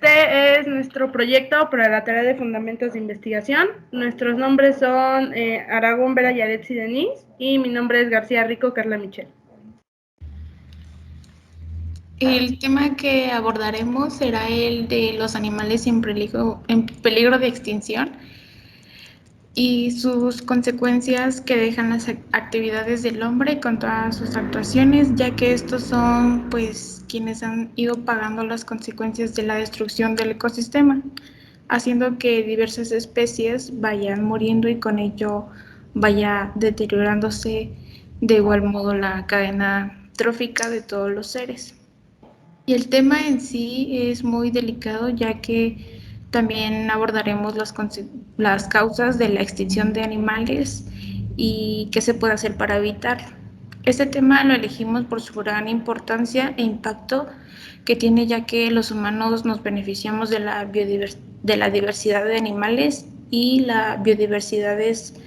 Este es nuestro proyecto para la tarea de fundamentos de investigación. Nuestros nombres son Aragón Vera Yaretsi Denise y mi nombre es García Rico Carla Michel. El tema que abordaremos será el de los animales en peligro de extinción y sus consecuencias que dejan las actividades del hombre con todas sus actuaciones, ya que estos son pues quienes han ido pagando las consecuencias de la destrucción del ecosistema, haciendo que diversas especies vayan muriendo y con ello vaya deteriorándose de igual modo la cadena trófica de todos los seres. Y el tema en sí es muy delicado, ya que también abordaremos las causas de la extinción de animales y qué se puede hacer para evitarlo. Este tema lo elegimos por su gran importancia e impacto que tiene, ya que los humanos nos beneficiamos de la diversidad de animales y la biodiversidad es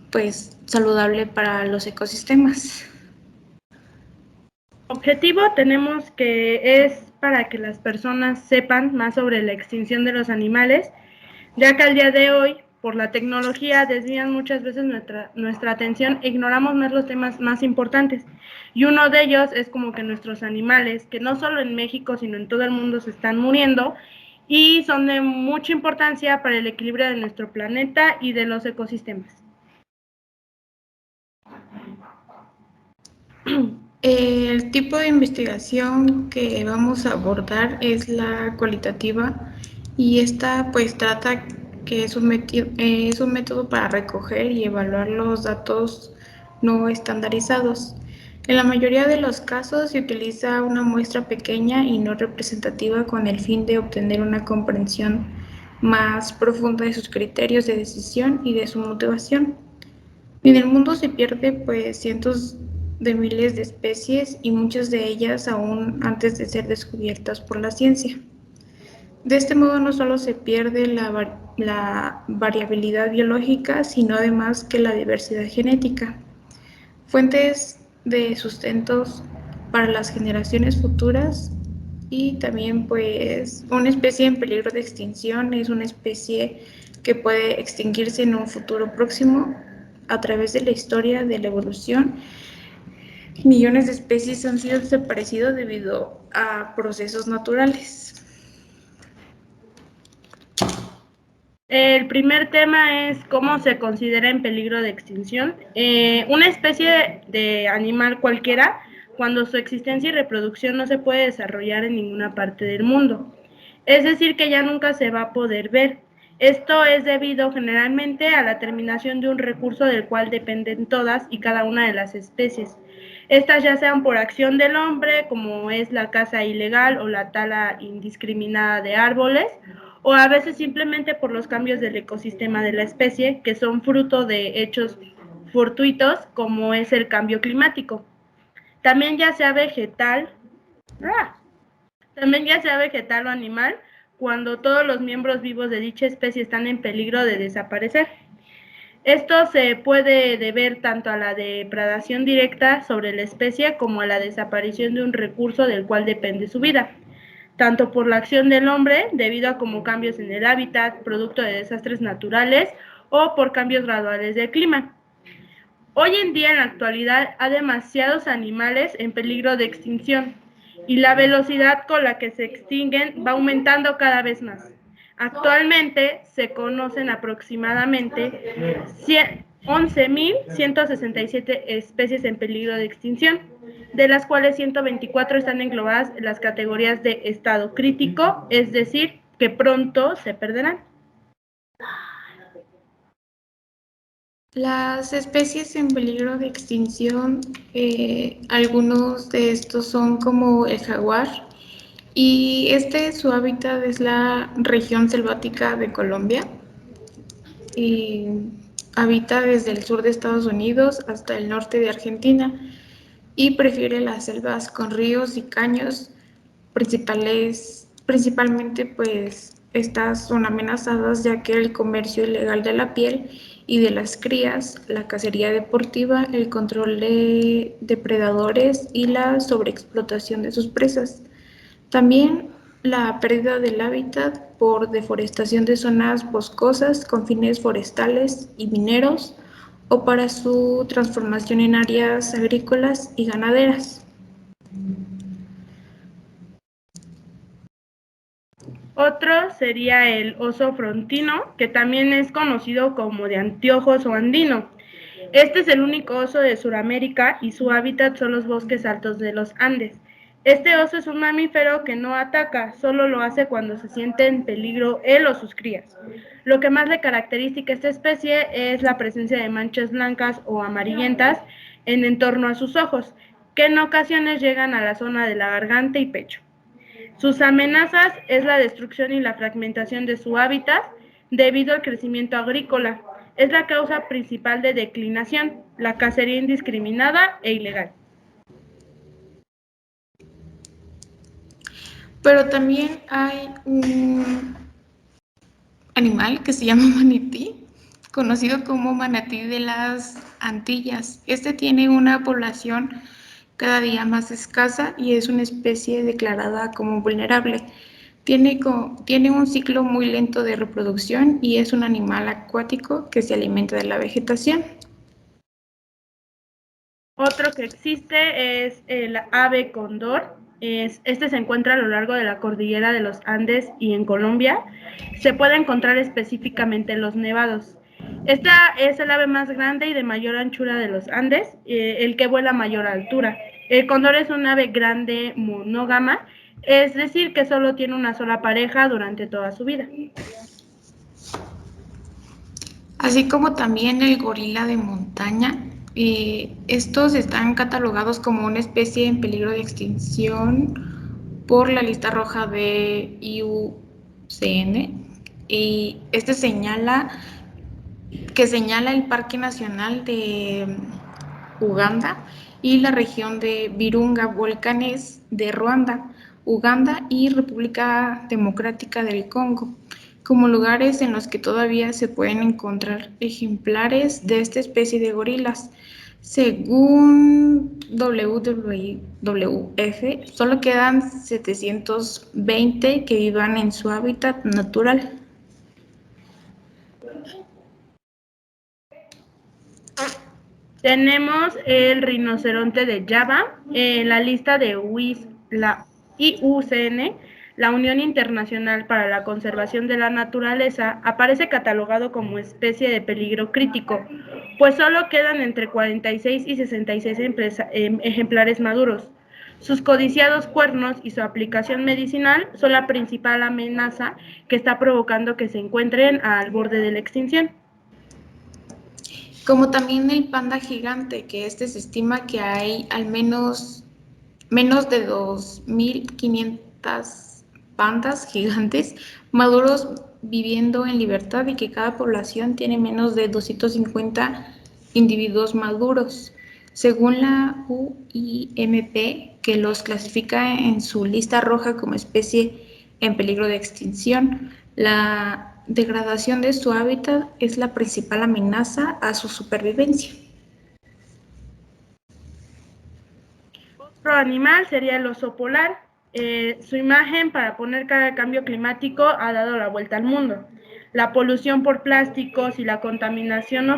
pues saludable para los ecosistemas. Objetivo tenemos que es para que las personas sepan más sobre la extinción de los animales, ya que al día de hoy, por la tecnología, desvían muchas veces nuestra atención e ignoramos más los temas más importantes. Y uno de ellos es como que nuestros animales, que no solo en México, sino en todo el mundo se están muriendo y son de mucha importancia para el equilibrio de nuestro planeta y de los ecosistemas. El tipo de investigación que vamos a abordar es la cualitativa y esta pues trata que es un método para recoger y evaluar los datos no estandarizados. En la mayoría de los casos se utiliza una muestra pequeña y no representativa con el fin de obtener una comprensión más profunda de sus criterios de decisión y de su motivación. En el mundo se pierde pues cientos de miles de especies y muchas de ellas aún antes de ser descubiertas por la ciencia. De este modo no solo se pierde la variabilidad biológica, sino además que la diversidad genética. Fuentes de sustentos para las generaciones futuras y también pues una especie en peligro de extinción es una especie que puede extinguirse en un futuro próximo a través de la historia de la evolución. Millones de especies han sido desaparecidas debido a procesos naturales. El primer tema es cómo se considera en peligro de extinción. Una especie de animal cualquiera, cuando su existencia y reproducción no se puede desarrollar en ninguna parte del mundo. Es decir, que ya nunca se va a poder ver. Esto es debido generalmente a la terminación de un recurso del cual dependen todas y cada una de las especies. Estas ya sean por acción del hombre, como es la caza ilegal o la tala indiscriminada de árboles, o a veces simplemente por los cambios del ecosistema de la especie, que son fruto de hechos fortuitos, como es el cambio climático. También ya sea vegetal, o animal, cuando todos los miembros vivos de dicha especie están en peligro de desaparecer. Esto se puede deber tanto a la depredación directa sobre la especie como a la desaparición de un recurso del cual depende su vida, tanto por la acción del hombre, debido a como cambios en el hábitat, producto de desastres naturales, o por cambios graduales del clima. Hoy en día, en la actualidad, hay demasiados animales en peligro de extinción y la velocidad con la que se extinguen va aumentando cada vez más. Actualmente se conocen aproximadamente 11.167 especies en peligro de extinción, de las cuales 124 están englobadas en las categorías de estado crítico, es decir, que pronto se perderán. Las especies en peligro de extinción, algunos de estos son como el jaguar, y su hábitat es la región selvática de Colombia. Y habita desde el sur de Estados Unidos hasta el norte de Argentina y prefiere las selvas con ríos y caños principalmente pues estas son amenazadas ya que el comercio ilegal de la piel y de las crías, la cacería deportiva, el control de depredadores y la sobreexplotación de sus presas. También la pérdida del hábitat por deforestación de zonas boscosas con fines forestales y mineros o para su transformación en áreas agrícolas y ganaderas. Otro sería el oso frontino, que también es conocido como de anteojos o andino. Este es el único oso de Sudamérica y su hábitat son los bosques altos de los Andes. Este oso es un mamífero que no ataca, solo lo hace cuando se siente en peligro él o sus crías. Lo que más le caracteriza a esta especie es la presencia de manchas blancas o amarillentas en torno a sus ojos, que en ocasiones llegan a la zona de la garganta y pecho. Sus amenazas es la destrucción y la fragmentación de su hábitat debido al crecimiento agrícola. Es la causa principal de declinación, la cacería indiscriminada e ilegal. Pero también hay un animal que se llama manatí, conocido como manatí de las Antillas. Este tiene una población cada día más escasa y es una especie declarada como vulnerable. Tiene un ciclo muy lento de reproducción y es un animal acuático que se alimenta de la vegetación. Otro que existe es el ave cóndor. Este se encuentra a lo largo de la cordillera de los Andes y en Colombia. Se puede encontrar específicamente en los nevados. Esta es el ave más grande y de mayor anchura de los Andes, el que vuela a mayor altura. El cóndor es un ave grande monógama, es decir, que solo tiene una sola pareja durante toda su vida. Así como también el gorila de montaña. Estos están catalogados como una especie en peligro de extinción por la lista roja de IUCN, y este señala el Parque Nacional de Uganda y la región de Virunga, volcanes de Ruanda, Uganda y República Democrática del Congo, como lugares en los que todavía se pueden encontrar ejemplares de esta especie de gorilas. Según WWF, solo quedan 720 que vivan en su hábitat natural. Tenemos el rinoceronte de Java. En la lista de la IUCN, la Unión Internacional para la Conservación de la Naturaleza, aparece catalogado como especie de peligro crítico, pues solo quedan entre 46 y 66 ejemplares maduros. Sus codiciados cuernos y su aplicación medicinal son la principal amenaza que está provocando que se encuentren al borde de la extinción. Como también el panda gigante, que se estima que hay al menos de 2.500 pandas gigantes maduros viviendo en libertad y que cada población tiene menos de 250 individuos maduros. Según la UIMP, que los clasifica en su lista roja como especie en peligro de extinción, la degradación de su hábitat es la principal amenaza a su supervivencia. Otro animal sería el oso polar. Su imagen para poner cara al cambio climático ha dado la vuelta al mundo. La polución por plásticos y la contaminación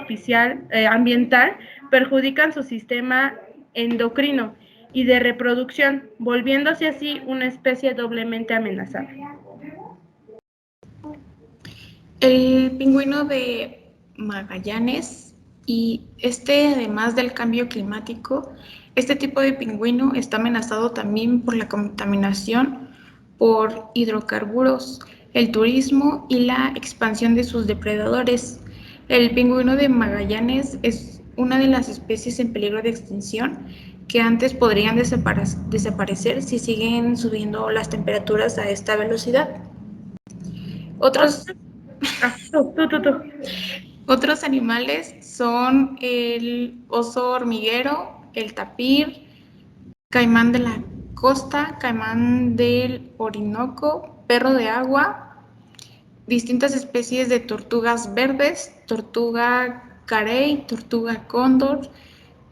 ambiental perjudican su sistema endocrino y de reproducción, volviéndose así una especie doblemente amenazada. El pingüino de Magallanes, y además del cambio climático, este tipo de pingüino está amenazado también por la contaminación por hidrocarburos, el turismo y la expansión de sus depredadores. El pingüino de Magallanes es una de las especies en peligro de extinción que antes podrían desaparecer si siguen subiendo las temperaturas a esta velocidad. Otros Otros animales son el oso hormiguero, el tapir, caimán de la costa, caimán del Orinoco, perro de agua, distintas especies de tortugas verdes, tortuga carey, tortuga cóndor,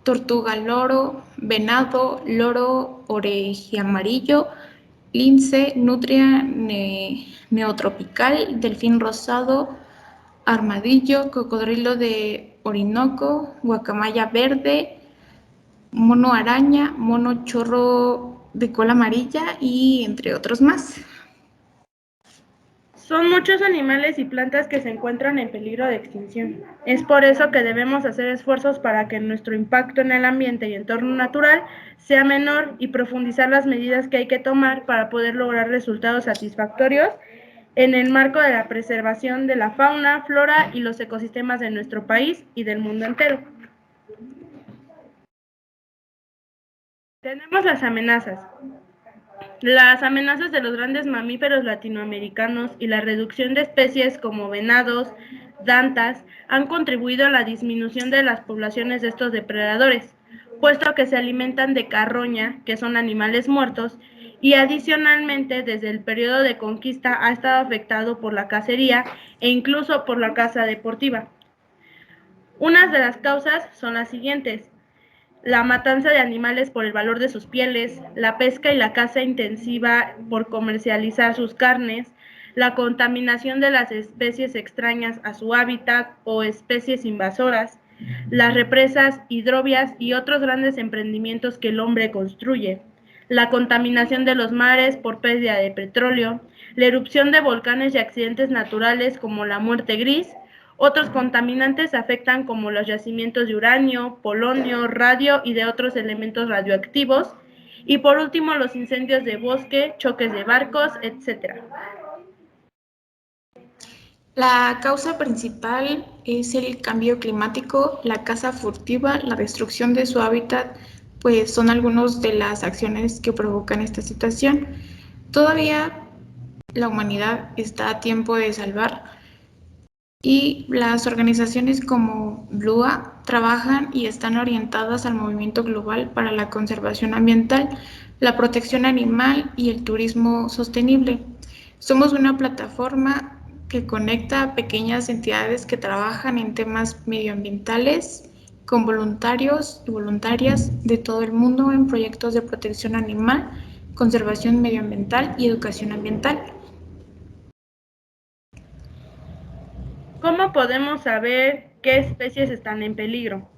tortuga loro, venado, loro orejiamarillo, lince, nutria neotropical, delfín rosado, armadillo, cocodrilo de Orinoco, guacamaya verde, mono araña, mono chorro de cola amarilla y entre otros más. Son muchos animales y plantas que se encuentran en peligro de extinción. Es por eso que debemos hacer esfuerzos para que nuestro impacto en el ambiente y entorno natural sea menor y profundizar las medidas que hay que tomar para poder lograr resultados satisfactorios en el marco de la preservación de la fauna, flora y los ecosistemas de nuestro país y del mundo entero. Tenemos las amenazas. Las amenazas de los grandes mamíferos latinoamericanos y la reducción de especies como venados, dantas, han contribuido a la disminución de las poblaciones de estos depredadores, puesto que se alimentan de carroña, que son animales muertos, y adicionalmente desde el periodo de conquista ha estado afectado por la cacería e incluso por la caza deportiva. Unas de las causas son las siguientes: la matanza de animales por el valor de sus pieles, la pesca y la caza intensiva por comercializar sus carnes, la contaminación de las especies extrañas a su hábitat o especies invasoras, las represas, hidrovías y otros grandes emprendimientos que el hombre construye, la contaminación de los mares por pérdida de petróleo, la erupción de volcanes y accidentes naturales como la muerte gris. Otros contaminantes afectan como los yacimientos de uranio, polonio, radio y de otros elementos radioactivos. Y por último, los incendios de bosque, choques de barcos, etc. La causa principal es el cambio climático, la caza furtiva, la destrucción de su hábitat, pues son algunas de las acciones que provocan esta situación. Todavía la humanidad está a tiempo de salvar y las organizaciones como BLUA trabajan y están orientadas al movimiento global para la conservación ambiental, la protección animal y el turismo sostenible. Somos una plataforma que conecta a pequeñas entidades que trabajan en temas medioambientales con voluntarios y voluntarias de todo el mundo en proyectos de protección animal, conservación medioambiental y educación ambiental. ¿Cómo podemos saber qué especies están en peligro?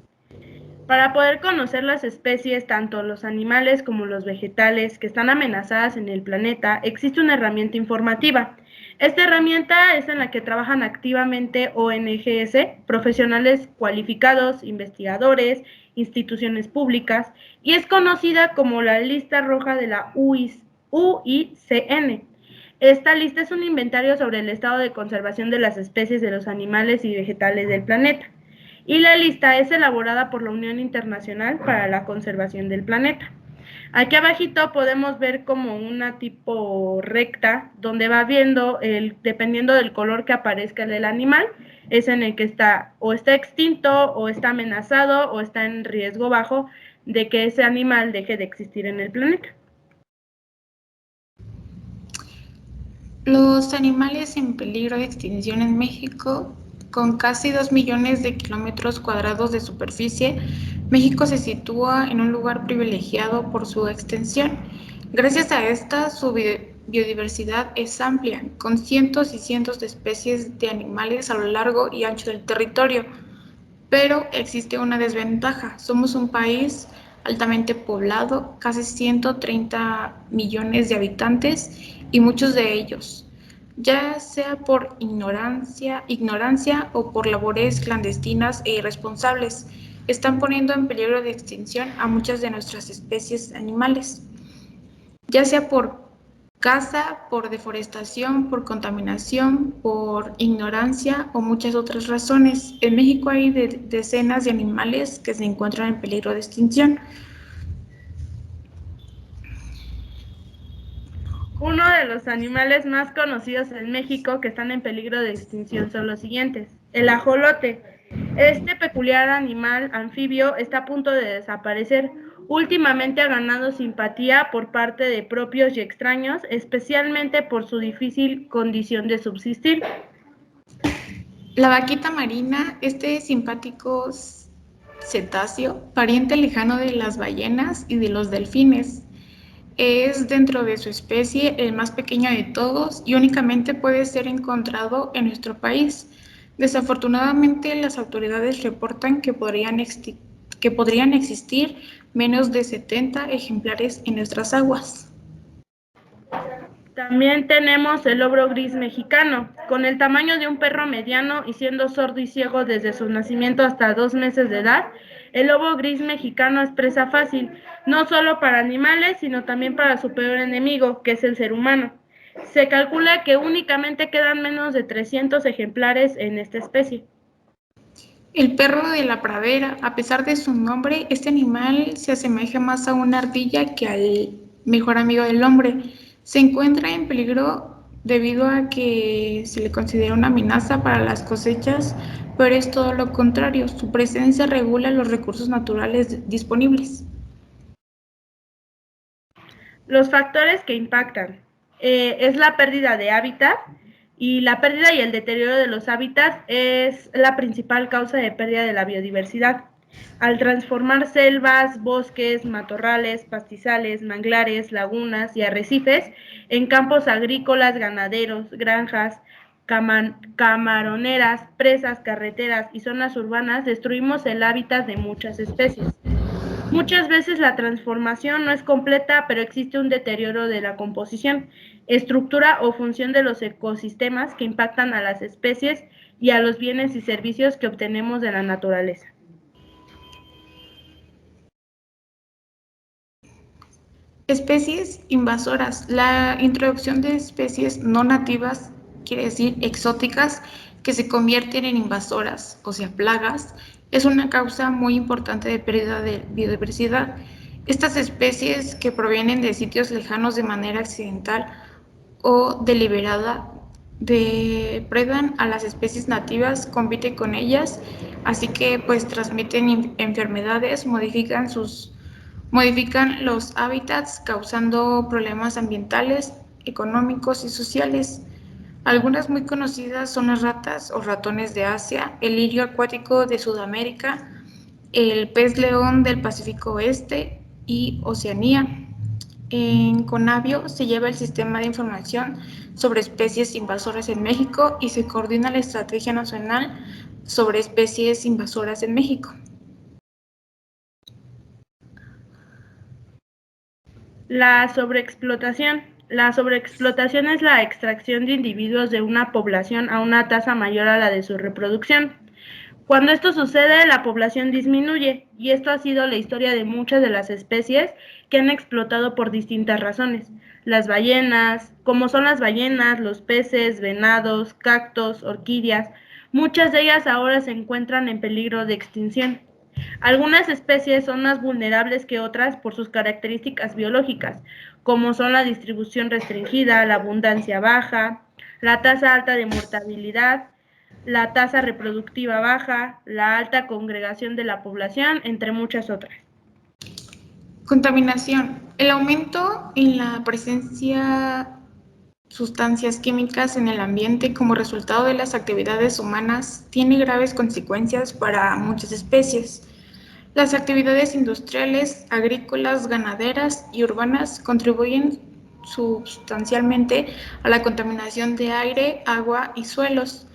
Para poder conocer las especies, tanto los animales como los vegetales que están amenazadas en el planeta, existe una herramienta informativa. Esta herramienta es en la que trabajan activamente ONGs, profesionales cualificados, investigadores, instituciones públicas, y es conocida como la lista roja de la UICN. Esta lista es un inventario sobre el estado de conservación de las especies de los animales y vegetales del planeta. Y la lista es elaborada por la Unión Internacional para la Conservación del Planeta. Aquí abajito podemos ver como una tipo recta donde va viendo, dependiendo del color que aparezca el animal, es en el que está o está extinto o está amenazado o está en riesgo bajo de que ese animal deje de existir en el planeta. Los animales en peligro de extinción en México, con casi 2 millones de kilómetros cuadrados de superficie, México se sitúa en un lugar privilegiado por su extensión. Gracias a esta, su biodiversidad es amplia, con cientos y cientos de especies de animales a lo largo y ancho del territorio. Pero existe una desventaja. Somos un país altamente poblado, casi 130 millones de habitantes y muchos de ellos, ya sea por ignorancia o por labores clandestinas e irresponsables, están poniendo en peligro de extinción a muchas de nuestras especies animales, ya sea por caza, por deforestación, por contaminación, por ignorancia o muchas otras razones. En México hay decenas de animales que se encuentran en peligro de extinción. Uno de los animales más conocidos en México que están en peligro de extinción son los siguientes. El ajolote. Este peculiar animal anfibio está a punto de desaparecer. Últimamente ha ganado simpatía por parte de propios y extraños, especialmente por su difícil condición de subsistir. La vaquita marina, este simpático cetáceo, pariente lejano de las ballenas y de los delfines. Es dentro de su especie el más pequeño de todos y únicamente puede ser encontrado en nuestro país. Desafortunadamente, las autoridades reportan que podrían existir menos de 70 ejemplares en nuestras aguas. También tenemos el lobro gris mexicano, con el tamaño de un perro mediano y siendo sordo y ciego desde su nacimiento hasta 2 meses de edad. El lobo gris mexicano es presa fácil, no solo para animales, sino también para su peor enemigo, que es el ser humano. Se calcula que únicamente quedan menos de 300 ejemplares en esta especie. El perro de la pradera, a pesar de su nombre, este animal se asemeja más a una ardilla que al mejor amigo del hombre. Se encuentra en peligro debido a que se le considera una amenaza para las cosechas, pero es todo lo contrario, su presencia regula los recursos naturales disponibles. Los factores que impactan es la pérdida de hábitat, y la pérdida y el deterioro de los hábitats es la principal causa de pérdida de la biodiversidad. Al transformar selvas, bosques, matorrales, pastizales, manglares, lagunas y arrecifes en campos agrícolas, ganaderos, granjas, camaroneras, presas, carreteras y zonas urbanas, destruimos el hábitat de muchas especies. Muchas veces la transformación no es completa, pero existe un deterioro de la composición, estructura o función de los ecosistemas que impactan a las especies y a los bienes y servicios que obtenemos de la naturaleza. Especies invasoras. La introducción de especies no nativas, quiere decir exóticas, que se convierten en invasoras, o sea, plagas, es una causa muy importante de pérdida de biodiversidad. Estas especies que provienen de sitios lejanos de manera accidental o deliberada depredan a las especies nativas, compiten con ellas, así que pues transmiten enfermedades, modifican los hábitats causando problemas ambientales, económicos y sociales. Algunas muy conocidas son las ratas o ratones de Asia, el lirio acuático de Sudamérica, el pez león del Pacífico Oeste y Oceanía. En Conavio se lleva el sistema de información sobre especies invasoras en México y se coordina la Estrategia Nacional sobre especies invasoras en México. La sobreexplotación. La sobreexplotación es la extracción de individuos de una población a una tasa mayor a la de su reproducción. Cuando esto sucede, la población disminuye, y esto ha sido la historia de muchas de las especies que han explotado por distintas razones. Las ballenas, como son las ballenas, los peces, venados, cactos, orquídeas, muchas de ellas ahora se encuentran en peligro de extinción. Algunas especies son más vulnerables que otras por sus características biológicas, como son la distribución restringida, la abundancia baja, la tasa alta de mortalidad, la tasa reproductiva baja, la alta congregación de la población, entre muchas otras. Contaminación. El aumento en la presencia sustancias químicas en el ambiente como resultado de las actividades humanas tiene graves consecuencias para muchas especies. Las actividades industriales, agrícolas, ganaderas y urbanas contribuyen sustancialmente a la contaminación de aire, agua y suelos.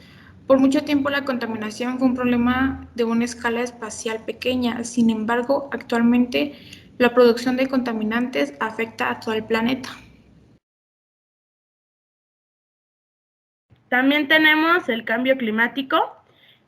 Por mucho tiempo la contaminación fue un problema de una escala espacial pequeña, sin embargo, actualmente la producción de contaminantes afecta a todo el planeta. También tenemos el cambio climático,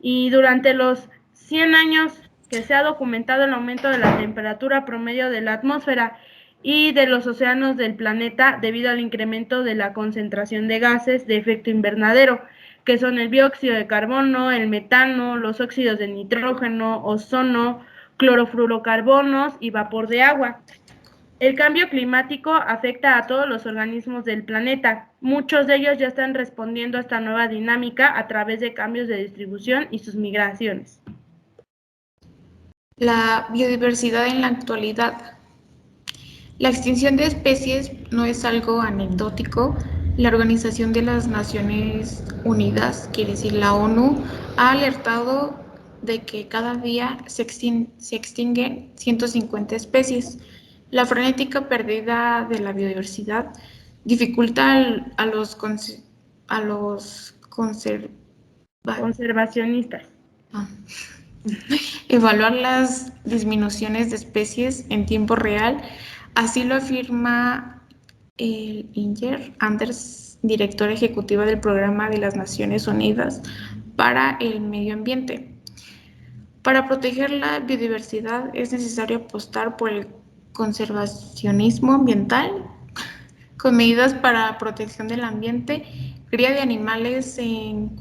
y durante los 100 años que se ha documentado el aumento de la temperatura promedio de la atmósfera y de los océanos del planeta debido al incremento de la concentración de gases de efecto invernadero, que son el dióxido de carbono, el metano, los óxidos de nitrógeno, ozono, clorofluorocarbonos y vapor de agua. El cambio climático afecta a todos los organismos del planeta. Muchos de ellos ya están respondiendo a esta nueva dinámica a través de cambios de distribución y sus migraciones. La biodiversidad en la actualidad. La extinción de especies no es algo anecdótico. La Organización de las Naciones Unidas, quiere decir la ONU, ha alertado de que cada día se extinguen 150 especies. La frenética pérdida de la biodiversidad dificulta a los Conservacionistas. evaluar las disminuciones de especies en tiempo real. Así lo afirma el Inger Anders, directora ejecutiva del Programa de las Naciones Unidas para el Medio Ambiente. Para proteger la biodiversidad es necesario apostar por el conservacionismo ambiental con medidas para protección del ambiente, cría de animales en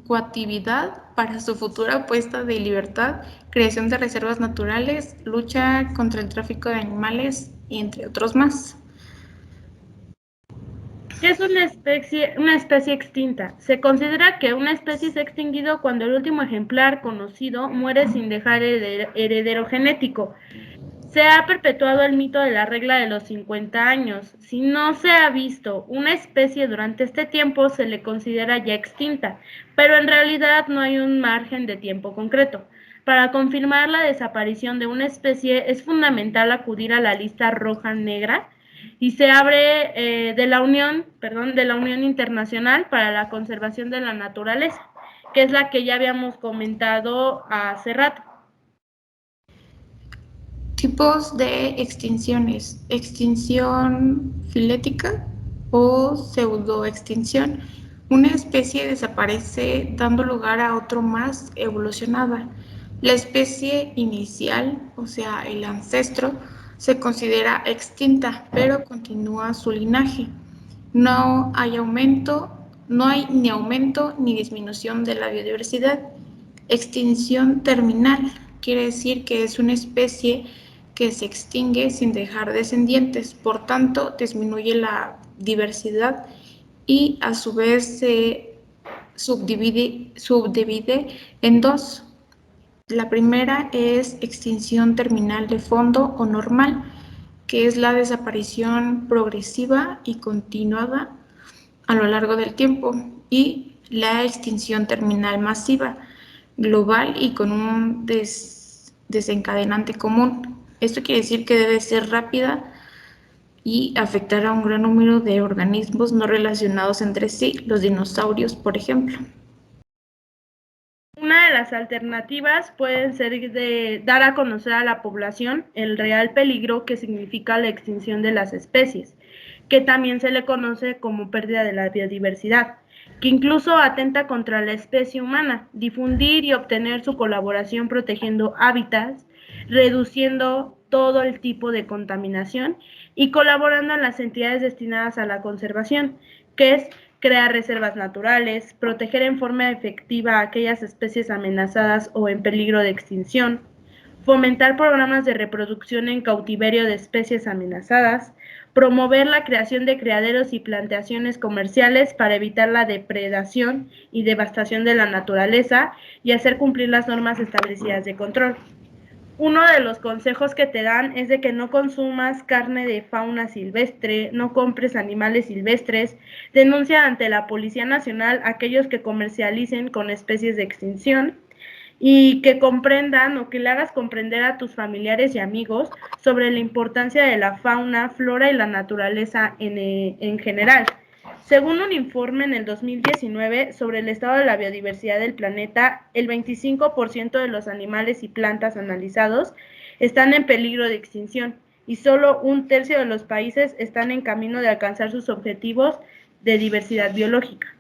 cautividad para su futura puesta de libertad, creación de reservas naturales, lucha contra el tráfico de animales, entre otros más. ¿Qué es una especie extinta? Se considera que una especie se ha extinguido cuando el último ejemplar conocido muere sin dejar heredero genético. Se ha perpetuado el mito de la regla de los 50 años. Si no se ha visto una especie durante este tiempo, se le considera ya extinta, pero en realidad no hay un margen de tiempo concreto. Para confirmar la desaparición de una especie es fundamental acudir a la lista roja negra y se abre de la Unión Internacional para la Conservación de la Naturaleza, que es la que ya habíamos comentado hace rato. Tipos de extinciones: extinción filética o pseudoextinción. Una especie desaparece dando lugar a otro más evolucionada. La especie inicial, o sea, el ancestro, se considera extinta, pero continúa su linaje. No hay ni aumento ni disminución de la biodiversidad. Extinción terminal quiere decir que es una especie que se extingue sin dejar descendientes, por tanto disminuye la diversidad y a su vez se subdivide en dos. La primera es extinción terminal de fondo o normal, que es la desaparición progresiva y continuada a lo largo del tiempo, y la extinción terminal masiva, global y con un desencadenante común. Esto quiere decir que debe ser rápida y afectar a un gran número de organismos no relacionados entre sí, los dinosaurios, por ejemplo. Una de las alternativas puede ser de dar a conocer a la población el real peligro que significa la extinción de las especies, que también se le conoce como pérdida de la biodiversidad, que incluso atenta contra la especie humana, difundir y obtener su colaboración protegiendo hábitats, reduciendo todo el tipo de contaminación y colaborando en las entidades destinadas a la conservación, que es crear reservas naturales, proteger en forma efectiva a aquellas especies amenazadas o en peligro de extinción, fomentar programas de reproducción en cautiverio de especies amenazadas, promover la creación de criaderos y plantaciones comerciales para evitar la depredación y devastación de la naturaleza y hacer cumplir las normas establecidas de control. Uno de los consejos que te dan es de que no consumas carne de fauna silvestre, no compres animales silvestres, denuncia ante la Policía Nacional a aquellos que comercialicen con especies de extinción y que comprendan o que le hagas comprender a tus familiares y amigos sobre la importancia de la fauna, flora y la naturaleza en general. Según un informe en el 2019 sobre el estado de la biodiversidad del planeta, el 25% de los animales y plantas analizados están en peligro de extinción y solo 1/3 de los países están en camino de alcanzar sus objetivos de diversidad biológica.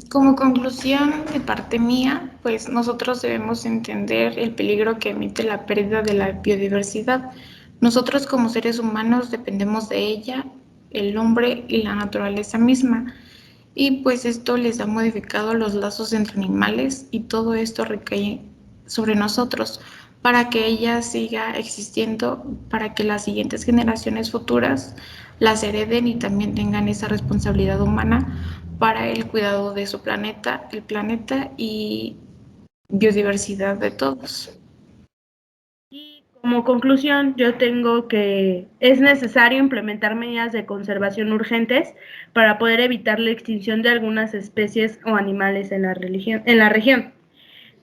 Como conclusión de parte mía, pues nosotros debemos entender el peligro que emite la pérdida de la biodiversidad. Nosotros como seres humanos dependemos de ella, el hombre y la naturaleza misma. Y pues esto les ha modificado los lazos entre animales y todo esto recae sobre nosotros para que ella siga existiendo, para que las siguientes generaciones futuras las hereden y también tengan esa responsabilidad humana para el cuidado de su planeta, el planeta y biodiversidad de todos. Y como conclusión, yo tengo que es necesario implementar medidas de conservación urgentes para poder evitar la extinción de algunas especies o animales en la región.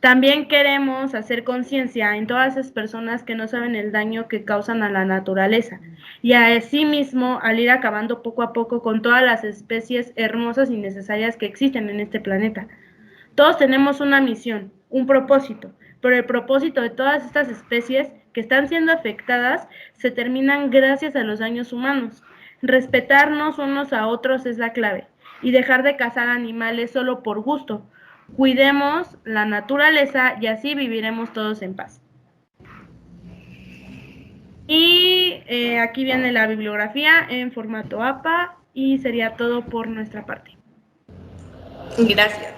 También queremos hacer conciencia en todas esas personas que no saben el daño que causan a la naturaleza y asimismo al ir acabando poco a poco con todas las especies hermosas y necesarias que existen en este planeta. Todos tenemos una misión, un propósito, pero el propósito de todas estas especies que están siendo afectadas se terminan gracias a los daños humanos. Respetarnos unos a otros es la clave y dejar de cazar animales solo por gusto. Cuidemos la naturaleza y así viviremos todos en paz. Y aquí viene la bibliografía en formato APA y sería todo por nuestra parte. Gracias.